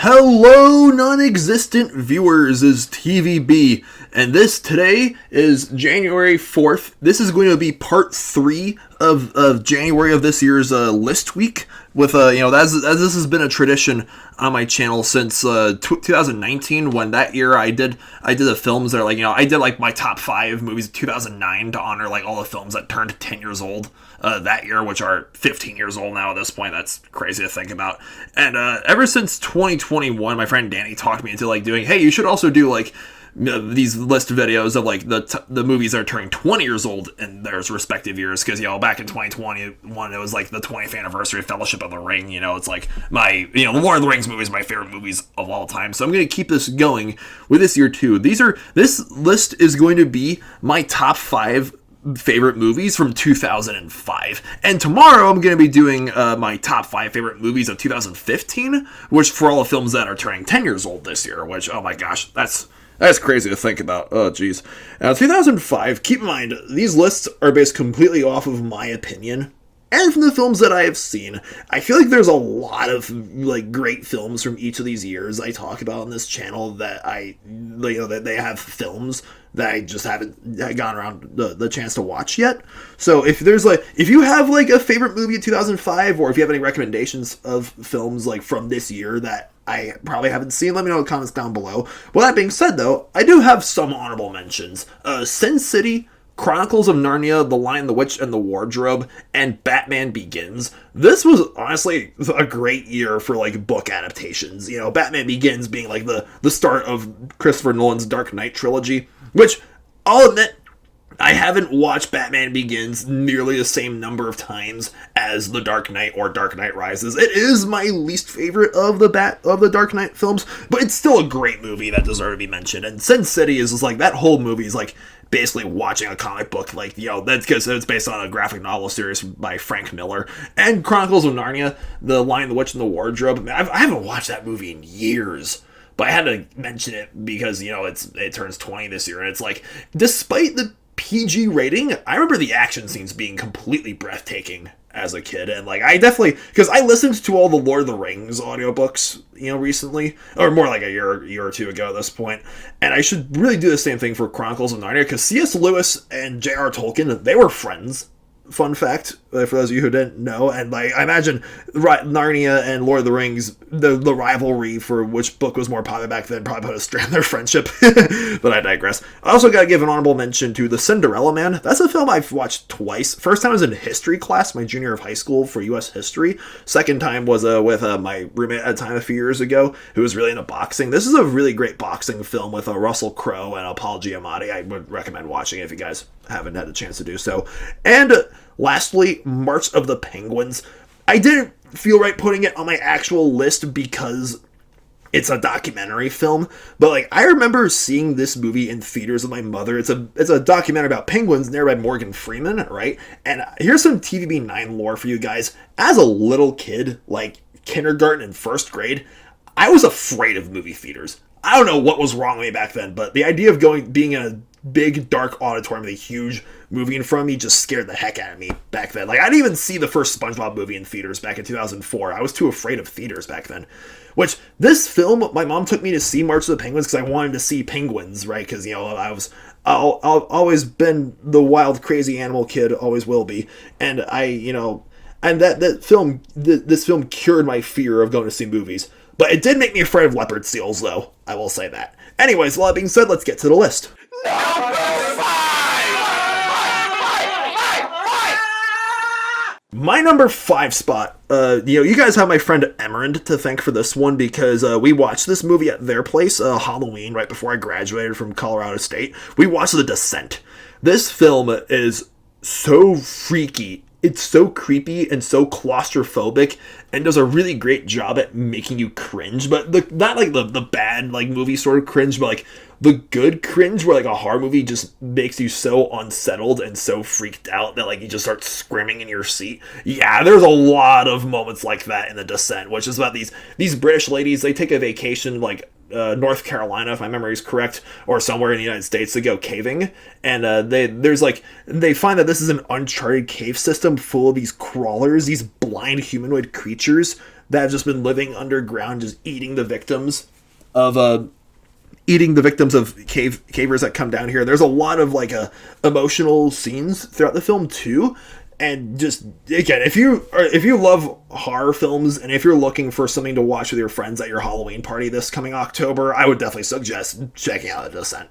Hello, non-existent viewers, is TVB, and this today is January 4th. This is going to be part 3 of January of this year's list week. With as this has been a tradition on my channel since 2019, when that year I did the films that are I did my top 5 movies of 2009 to honor all the films that turned 10 years old that year, which are 15 years old now at this point. That's crazy to think about. And ever since 2021, my friend Danny talked me into doing, hey, you should also do these list videos of the movies that are turning 20 years old in their respective years, because back in 2021 it was the 20th anniversary of Fellowship of the Ring. It's my the Lord of the Rings movies, my favorite movies of all time. So I'm going to keep this going with this year too. This list is going to be my top 5 favorite movies from 2005, and tomorrow I'm going to be doing my top 5 favorite movies of 2015, which for all the films that are turning 10 years old this year, which, oh my gosh, that's crazy to think about. Oh, geez. Now, 2005, keep in mind, these lists are based completely off of my opinion and from the films that I have seen. I feel like there's a lot of great films from each of these years I talk about on this channel that that they have films that I just haven't gone around the chance to watch yet. So if you have a favorite movie of 2005, or if you have any recommendations of films from this year that I probably haven't seen, let me know in the comments down below. Well, that being said, though, I do have some honorable mentions. Sin City, Chronicles of Narnia, The Lion, the Witch, and the Wardrobe, and Batman Begins. This was honestly a great year for book adaptations. Batman Begins being the start of Christopher Nolan's Dark Knight trilogy, which I'll admit, I haven't watched Batman Begins nearly the same number of times as The Dark Knight or Dark Knight Rises. It is my least favorite of the Dark Knight films, but it's still a great movie that deserves to be mentioned. And Sin City is just that whole movie is basically watching a comic book. That's because it's based on a graphic novel series by Frank Miller. And Chronicles of Narnia, The Lion, the Witch, and the Wardrobe. I haven't watched that movie in years, but I had to mention it because it turns 20 this year, and it's despite the PG rating, I remember the action scenes being completely breathtaking as a kid. And I definitely, because I listened to all the Lord of the Rings audiobooks recently, or more a year or two ago at this point, and I should really do the same thing for Chronicles of Narnia, because C.S. Lewis and J.R. Tolkien, they were friends. Fun fact, for those of you who didn't know. And I imagine Narnia and Lord of the Rings, the rivalry for which book was more popular back then probably put a strain on their friendship. But I digress. I also got to give an honorable mention to The Cinderella Man. That's a film I've watched twice. First time was in history class, my junior of high school, for U.S. history. Second time was with my roommate at a time a few years ago, who was really into boxing. This is a really great boxing film with Russell Crowe and Paul Giamatti. I would recommend watching it if you guys haven't had a chance to do so. And lastly, March of the Penguins. I didn't feel right putting it on my actual list because it's a documentary film, but I remember seeing this movie in theaters with my mother. It's a documentary about penguins narrated by Morgan Freeman, right? And here's some TVB9 lore for you guys. As a little kid, kindergarten and first grade, I was afraid of movie theaters. I don't know what was wrong with me back then, but the idea of being in a big dark auditorium with a huge movie in front of me just scared the heck out of me back then. I didn't even see the first SpongeBob movie in theaters back in 2004. I was too afraid of theaters back then. Which, this film, my mom took me to see March of the Penguins because I wanted to see penguins, right? Because, I've always been the wild, crazy animal kid, always will be. And and this film cured my fear of going to see movies. But it did make me afraid of leopard seals, though. I will say that. Anyways, with all that being said, let's get to the list. Number 5! My number 5 spot, you guys have my friend Emerald to thank for this one, because we watched this movie at their place, Halloween, right before I graduated from Colorado State. We watched The Descent. This film is so freaky. It's so creepy and so claustrophobic, and does a really great job at making you cringe, but not the bad movie sort of cringe, but the good cringe where a horror movie just makes you so unsettled and so freaked out that you just start screaming in your seat. Yeah, there's a lot of moments like that in The Descent, which is about these British ladies. They take a vacation North Carolina, if my memory is correct, or somewhere in the United States to go caving, and they find that this is an uncharted cave system full of these crawlers, these blind humanoid creatures that have just been living underground, just eating the victims of cavers that come down here. There's a lot of like emotional scenes throughout the film too. And just again, if you love horror films and if you're looking for something to watch with your friends at your Halloween party this coming October, I would definitely suggest checking out The Descent.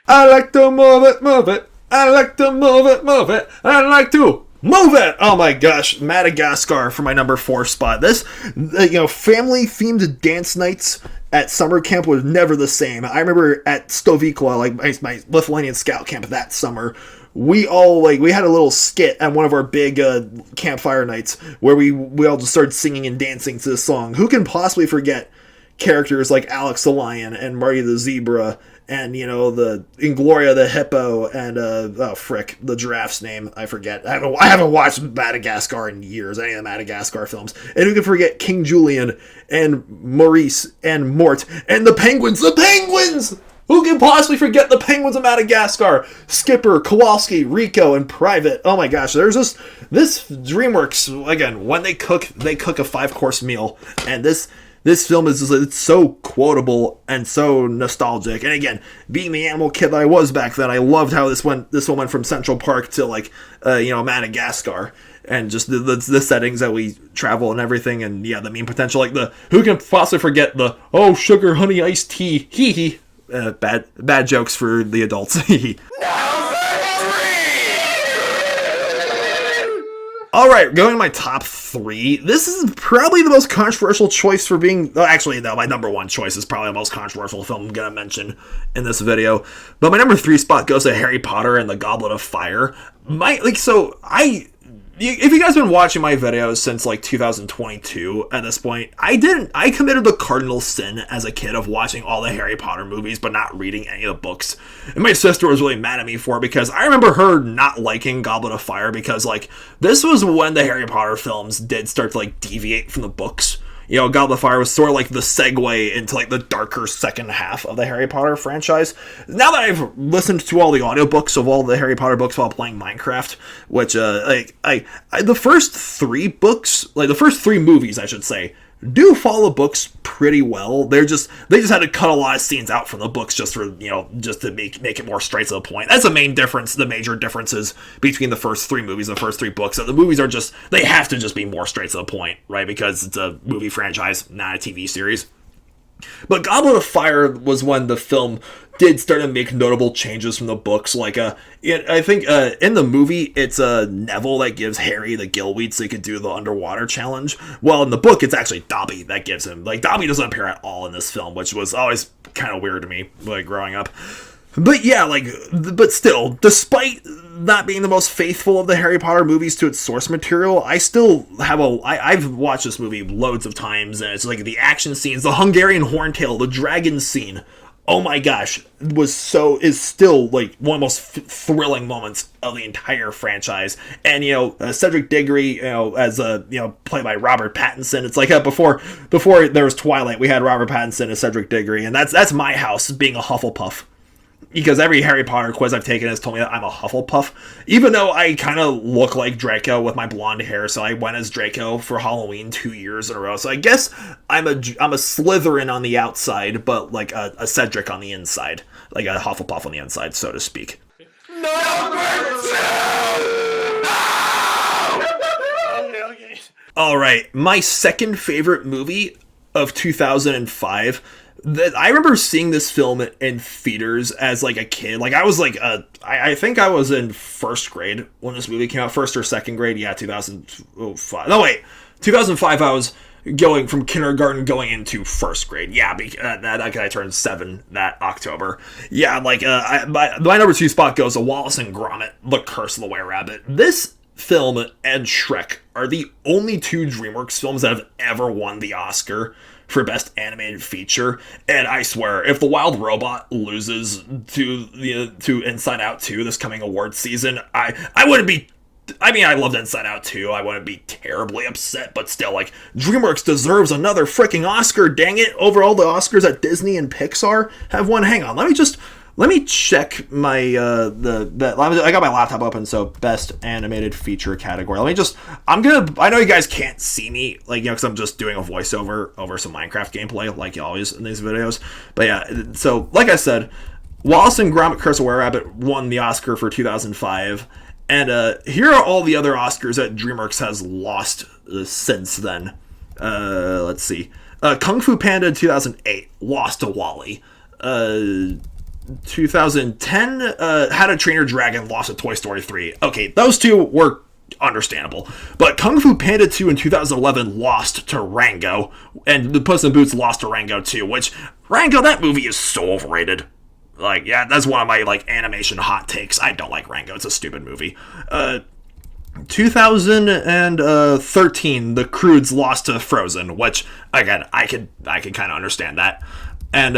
I like to move it, move it. I like to move it, move it. I like to move it. Oh my gosh, Madagascar for my number 4 spot. This, family themed dance nights at summer camp was never the same. I remember at Stovykla, like my Lithuanian scout camp that summer, we had a little skit at one of our big campfire nights where we all just started singing and dancing to this song. Who can possibly forget characters like Alex the lion and Marty the zebra and the Ingloria the hippo and the giraffe's name I forget. I haven't watched Madagascar in years, any of the Madagascar films. And who can forget King Julian and Maurice and Mort and the penguins? Who can possibly forget the penguins of Madagascar? Skipper, Kowalski, Rico, and Private. Oh my gosh, there's this DreamWorks, again, when they cook a 5-course meal, and this film is just, it's so quotable and so nostalgic. And again, being the animal kid that I was back then, I loved how this one went from Central Park to Madagascar, and just the settings that we travel and everything, and the mean potential, like who can possibly forget the sugar honey iced tea, hee hee. Bad jokes for the adults. All right, going to my top 3. This is probably the most controversial choice for being... Actually, no, my number 1 choice is probably the most controversial film I'm going to mention in this video. But my number 3 spot goes to Harry Potter and the Goblet of Fire. If you guys have been watching my videos since 2022 at this point, I committed the cardinal sin as a kid of watching all the Harry Potter movies but not reading any of the books. And my sister was really mad at me for it because I remember her not liking Goblet of Fire because this was when the Harry Potter films did start to deviate from the books. Goblet of Fire was sort of the segue into the darker second half of the Harry Potter franchise. Now that I've listened to all the audiobooks of all the Harry Potter books while playing Minecraft, which the first 3 books, the first 3 movies I should say, do follow books pretty well. They just had to cut a lot of scenes out from the books just to make it more straight to the point. That's the main difference, the major differences between the first 3 movies and the first 3 books. So the movies are they have to just be more straight to the point, right? Because it's a movie franchise, not a TV series. But Goblet of Fire was when the film did start to make notable changes from the books. I think in the movie, it's Neville that gives Harry the gillweed so he could do the underwater challenge. Well, in the book, it's actually Dobby that gives him. Dobby doesn't appear at all in this film, which was always kind of weird to me, growing up. But yeah, but still, despite not being the most faithful of the Harry Potter movies to its source material, I still have I've watched this movie loads of times, and it's the action scenes, the Hungarian horntail, the dragon scene. Oh my gosh, is still one of the most thrilling moments of the entire franchise. And Cedric Diggory, as played by Robert Pattinson. It's before there was Twilight, we had Robert Pattinson as Cedric Diggory, and that's my house being a Hufflepuff. Because every Harry Potter quiz I've taken has told me that I'm a Hufflepuff. Even though I kind of look like Draco with my blonde hair, so I went as Draco for Halloween 2 years in a row. So I guess I'm a Slytherin on the outside, but a Cedric on the inside. Like a Hufflepuff on the inside, so to speak. Number 2! No! Okay. Alright, my second favorite movie of 2005... I remember seeing this film in theaters as a kid. I was I think I was in first grade when this movie came out, first or second grade. Yeah, 2005. No, wait, 2005. I was going from kindergarten going into first grade. Yeah, I turned 7 that October. Yeah, my number 2 spot goes to Wallace and Gromit: The Curse of the White Rabbit. This film and Shrek are the only 2 DreamWorks films that have ever won the Oscar for Best Animated Feature, and I swear, if The Wild Robot loses to Inside Out 2 this coming awards season, I wouldn't be... I mean, I loved Inside Out 2, I wouldn't be terribly upset, but still, DreamWorks deserves another freaking Oscar, dang it, over all the Oscars that Disney and Pixar have won. Hang on, let me just let me check my I got my laptop open, so best animated feature category. I know you guys can't see me, like, you know, because I'm just doing a voiceover over some Minecraft gameplay, like always in these videos. But yeah, so like I said, Wallace and Gromit: Curse of Were Rabbit won the Oscar for 2005, and here are all the other Oscars that DreamWorks has lost since then. Let's see. Kung Fu Panda 2008 lost to WALL-E. 2010, How to Train Your Dragon lost to Toy Story 3. Okay, those two were understandable. But Kung Fu Panda 2 in 2011 lost to Rango, and the Puss in Boots lost to Rango 2, which, Rango, that movie is so overrated. Like, yeah, that's one of my, like, animation hot takes. I don't like Rango. It's a stupid movie. 2013, The Croods lost to Frozen, which, again, I could kind of understand that. And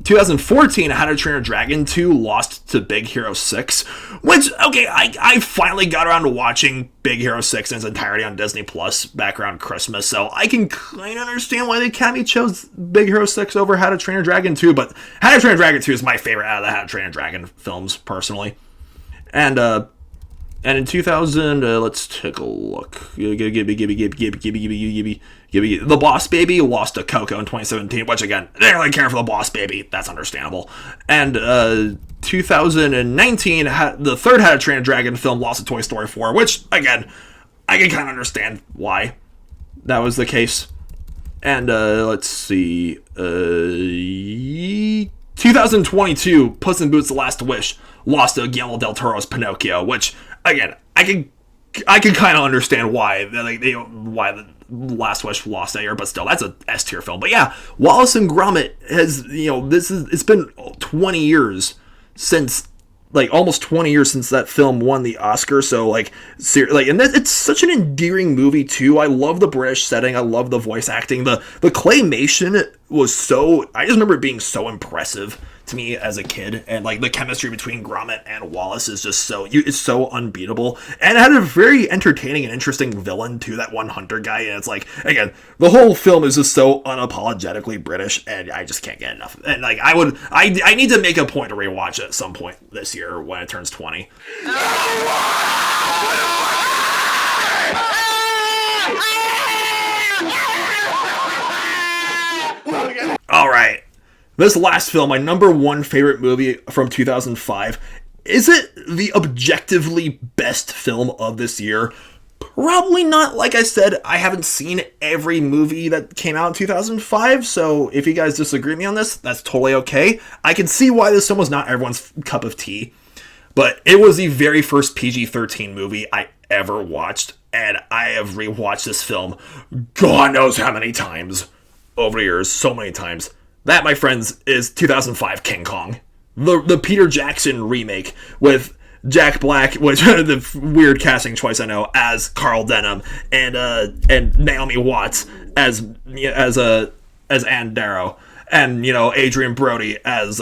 2014, How to Train Your Dragon 2 lost to Big Hero 6, which, okay, I finally got around to watching Big Hero 6 in its entirety on Disney Plus back around Christmas, so I can kind of understand why the Academy chose Big Hero 6 over How to Train Your Dragon 2, but How to Train Your Dragon 2 is my favorite out of the How to Train Your Dragon films, personally. And in 2000, let's take a look. The Boss Baby lost to Coco in 2017, which, again, they didn't really care for The Boss Baby. That's understandable. And 2019, the third How to Train a Dragon film lost to Toy Story 4, which, again, I can kind of understand why that was the case. And let's see. 2022, Puss in Boots: The Last Wish lost to Guillermo del Toro's Pinocchio, which, again, I can kind of understand why why the Last Wish lost that year, but still, that's a S tier film. But yeah, Wallace and Gromit has, it's been 20 years since, like, almost 20 years since that film won the Oscar. So, and it's such an endearing movie too. I love the British setting. I love the voice acting. The claymation was so, I just remember it being so impressive to me as a kid, and like the chemistry between Gromit and Wallace is just it's so unbeatable, and it had a very entertaining and interesting villain too, that one hunter guy, and it's like, again, the whole film is just so unapologetically British, and I just can't get enough. And like, I need to make a point to rewatch it at some point this year when it turns 20. All right. This last film, my number one favorite movie from 2005, is it the objectively best film of this year? Probably not. Like I said, I haven't seen every movie that came out in 2005, so if you guys disagree with me on this, that's totally okay. I can see why this film was not everyone's cup of tea, but it was the very first PG-13 movie I ever watched, and I have rewatched this film God knows how many times over the years, so many times. That, my friends, is 2005 King Kong. The Peter Jackson remake with Jack Black, which the weird casting choice, I know, as Carl Denham, and Naomi Watts as Ann Darrow, and Adrian Brody as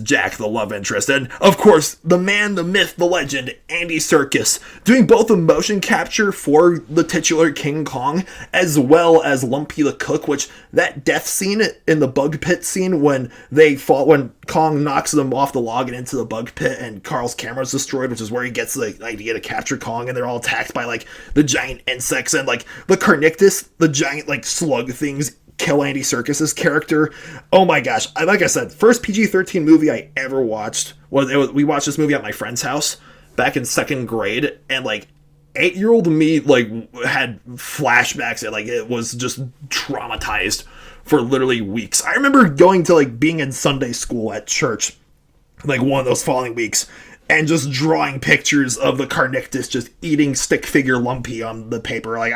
Jack, the love interest, and of course the man, the myth, the legend, Andy Serkis, doing both the motion capture for the titular King Kong as well as Lumpy the Cook, which that death scene in the bug pit scene when Kong knocks them off the log and into the bug pit and Carl's camera is destroyed, which is where he gets the idea to capture Kong, and they're all attacked by like the giant insects, and like the Carnictus, the giant like slug things, kill Andy Serkis's character. Oh my gosh. Like I said, first PG-13 movie I ever watched we watched this movie at my friend's house back in second grade, and like 8-year-old me like had flashbacks, and like it was just traumatized for literally weeks. I remember going to like being in Sunday school at church like one of those following weeks and just drawing pictures of the Carnictus just eating stick figure Lumpy on the paper. Like,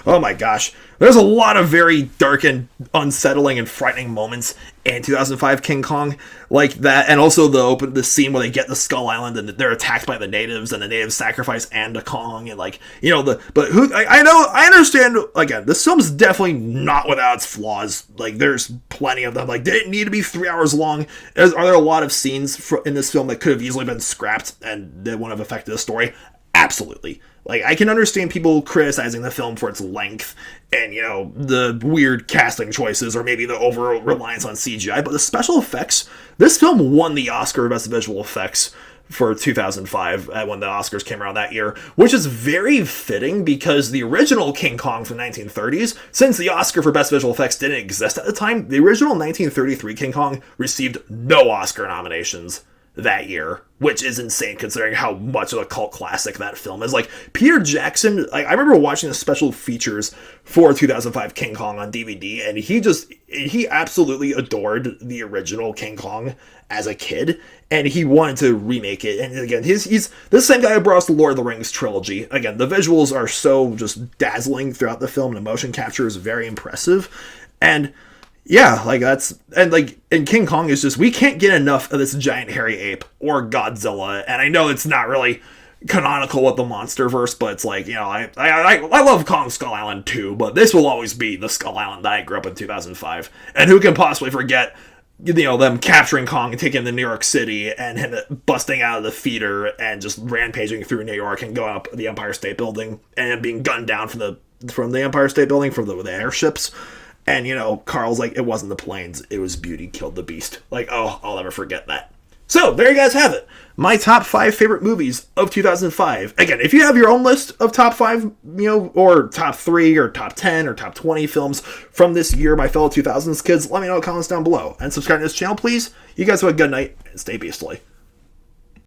oh my gosh. There's a lot of very dark and unsettling and frightening moments in 2005 King Kong like that, and also the scene where they get to Skull Island and they're attacked by the natives, and the natives sacrifice Anda Kong, and like, I understand, again, this film's definitely not without its flaws. Like, there's plenty of them. Like, did it need to be 3 hours long? Are there a lot of scenes in this film that could have easily been scrapped and they wouldn't have affected the story? Absolutely. Like, I can understand people criticizing the film for its length and, you know, the weird casting choices or maybe the over reliance on CGI, but the special effects, this film won the Oscar for Best Visual Effects for 2005 when the Oscars came around that year, which is very fitting because the original King Kong from the 1930s, since the Oscar for Best Visual Effects didn't exist at the time, the original 1933 King Kong received no Oscar nominations that year, which is insane considering how much of a cult classic that film is. Like, Peter Jackson, like, I remember watching the special features for 2005 King Kong on DVD, and he absolutely adored the original King Kong as a kid, and he wanted to remake it. And again, he's the same guy who brought us the Lord of the Rings trilogy. Again, the visuals are so just dazzling throughout the film, and the motion capture is very impressive. And yeah, like and King Kong is just, we can't get enough of this giant hairy ape or Godzilla. And I know it's not really canonical with the MonsterVerse, but it's like, you know, I love Kong Skull Island too, but this will always be the Skull Island that I grew up in 2005. And who can possibly forget, you know, them capturing Kong and taking him to New York City and him busting out of the theater and just rampaging through New York and going up the Empire State Building and being gunned down from the Empire State Building from the airships. And, you know, Carl's like, it wasn't the planes, it was beauty killed the beast. Like, oh, I'll never forget that. So, there you guys have it. My top 5 favorite movies of 2005. Again, if you have your own list of top 5, you know, or top 3, or top 10, or top 20 films from this year, my fellow 2000s kids, let me know in the comments down below. And subscribe to this channel, please. You guys have a good night, and stay beastly.